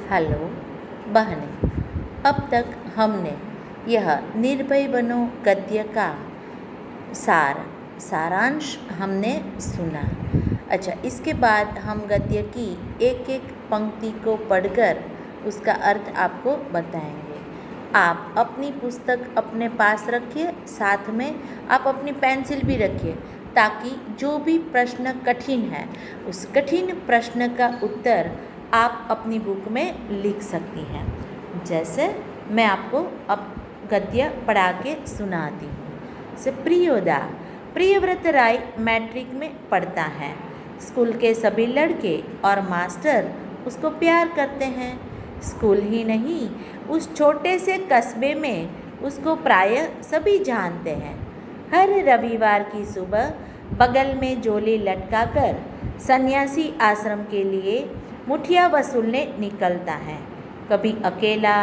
Hello बहनें, अब तक हमने यह निर्भय बनो गद्य का सारांश हमने सुना। अच्छा, इसके बाद हम गद्य की एक एक पंक्ति को पढ़कर उसका अर्थ आपको बताएंगे। आप अपनी पुस्तक अपने पास रखिए, साथ में आप अपनी पेंसिल भी रखिए, ताकि जो भी प्रश्न कठिन है उस कठिन प्रश्न का उत्तर आप अपनी बुक में लिख सकती हैं। जैसे मैं आपको अब गद्य पढ़ा के सुनाती हूँ। से प्रियोदा, प्रियव्रत राय मैट्रिक में पढ़ता है। स्कूल के सभी लड़के और मास्टर उसको प्यार करते हैं। स्कूल ही नहीं, उस छोटे से कस्बे में उसको प्रायः सभी जानते हैं। हर रविवार की सुबह बगल में झोली लटकाकर सन्यासी आश्रम के लिए मुठिया वसूलने निकलता है। कभी अकेला,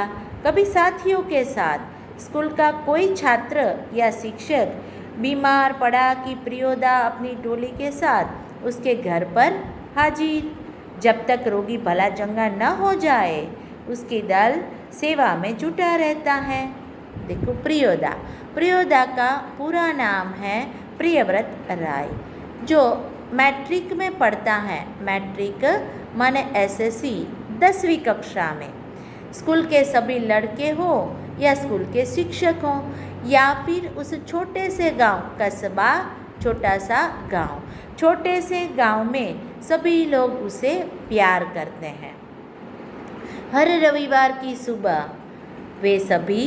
कभी साथियों के साथ। स्कूल का कोई छात्र या शिक्षक बीमार पड़ा कि प्रियोदा अपनी टोली के साथ उसके घर पर हाजिर। जब तक रोगी भला चंगा न हो जाए, उसकी दल सेवा में जुटा रहता है। देखो, प्रियोदा का पूरा नाम है प्रियव्रत राय, जो मैट्रिक में पढ़ता है। मैट्रिक माने एसएससी 10वीं कक्षा में। स्कूल के सभी लड़के हो या स्कूल के शिक्षक हों या फिर उस छोटे से गांव, कस्बा छोटा सा गांव, छोटे से गांव में सभी लोग उसे प्यार करते हैं। हर रविवार की सुबह वे सभी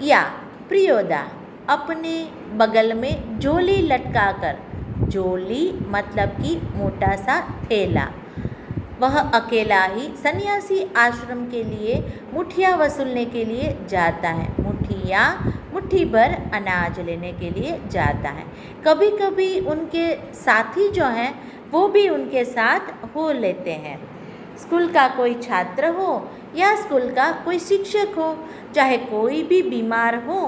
या प्रियोदा अपने बगल में झोली लटकाकर, झोली मतलब कि मोटा सा थैला, वह अकेला ही सन्यासी आश्रम के लिए मुठिया वसूलने के लिए जाता है। मुट्ठी भर अनाज लेने के लिए जाता है। कभी कभी उनके साथी जो हैं वो भी उनके साथ हो लेते हैं। स्कूल का कोई छात्र हो या स्कूल का कोई शिक्षक हो, चाहे कोई भी बीमार हो,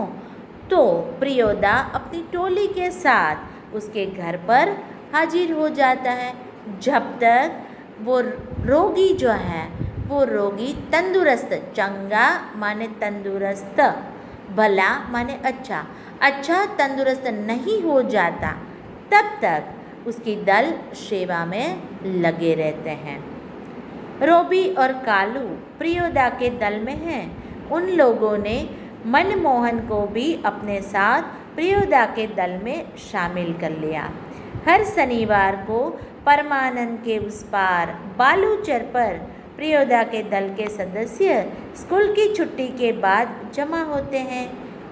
तो प्रियोदा अपनी टोली के साथ उसके घर पर हाजिर हो जाता है, जब तक वो रोगी जो है, वो रोगी तंदुरुस्त, चंगा माने तंदुरुस्त, भला माने अच्छा तंदुरुस्त नहीं हो जाता, तब तक उसकी दल सेवा में लगे रहते हैं। रोबी और कालू प्रियोदा के दल में हैं। उन लोगों ने मनमोहन को भी अपने साथ प्रियोदा के दल में शामिल कर लिया। हर शनिवार को परमानंद के उस पार बालूचर पर प्रियोदा के दल के सदस्य स्कूल की छुट्टी के बाद जमा होते हैं।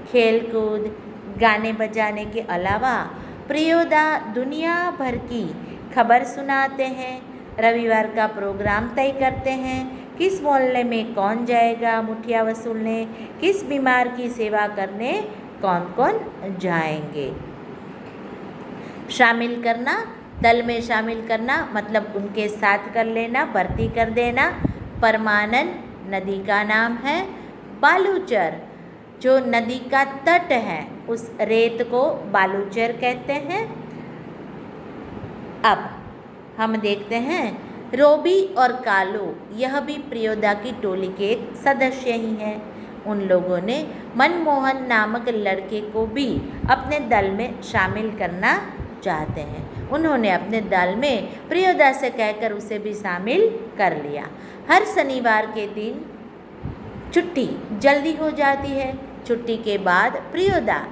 खेलकूद, गाने बजाने के अलावा प्रियोदा दुनिया भर की खबर सुनाते हैं। रविवार का प्रोग्राम तय करते हैं, किस मोहल्ले में कौन जाएगा मुठिया वसूलने, किस बीमार की सेवा करने कौन कौन जाएंगे। शामिल करना, दल में शामिल करना मतलब उनके साथ कर लेना, भर्ती कर देना। परमानंद नदी का नाम है। बालूचर जो नदी का तट है, उस रेत को बालूचर कहते हैं। अब हम देखते हैं रोबी और कालू, यह भी प्रियोदा की टोली के एक सदस्य ही हैं। उन लोगों ने मनमोहन नामक लड़के को भी अपने दल में शामिल करना चाहते हैं। उन्होंने अपने दल में प्रियोदा से कहकर उसे भी शामिल कर लिया। हर शनिवार के दिन छुट्टी जल्दी हो जाती है। छुट्टी के बाद प्रियोदा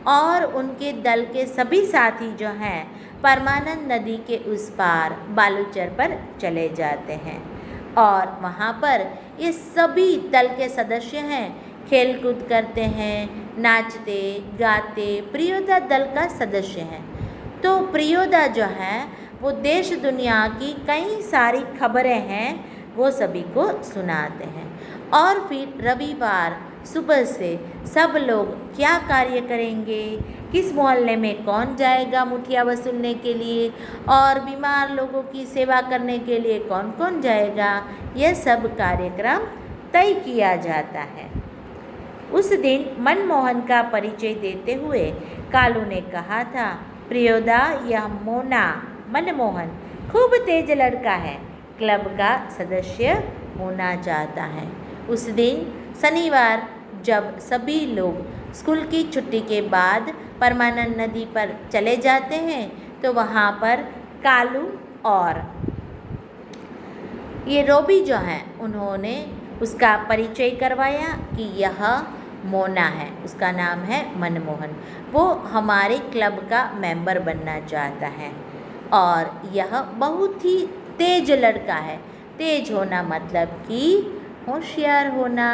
और उनके दल के सभी साथी जो हैं परमानंद नदी के उस पार बालूचर पर चले जाते हैं और वहाँ पर ये सभी दल के सदस्य हैं, खेलकूद करते हैं, नाचते गाते। प्रियोदा दल का सदस्य है, तो प्रियोदा जो है वो देश दुनिया की कई सारी खबरें हैं वो सभी को सुनाते हैं। और फिर रविवार सुबह से सब लोग क्या कार्य करेंगे, किस मोहल्ले में कौन जाएगा मुठिया वसूलने के लिए और बीमार लोगों की सेवा करने के लिए कौन कौन जाएगा, यह सब कार्यक्रम तय किया जाता है। उस दिन मनमोहन का परिचय देते हुए कालू ने कहा था, प्रियोदा, यह मोना मनमोहन खूब तेज लड़का है, क्लब का सदस्य होना चाहता है। उस दिन शनिवार जब सभी लोग स्कूल की छुट्टी के बाद परमानंद नदी पर चले जाते हैं तो वहाँ पर कालू और ये रोबी जो हैं उन्होंने उसका परिचय करवाया कि यह मोना है, उसका नाम है मनमोहन। वो हमारे क्लब का मेंबर बनना चाहता है और यह बहुत ही तेज लड़का है। तेज होना मतलब कि होशियार होना।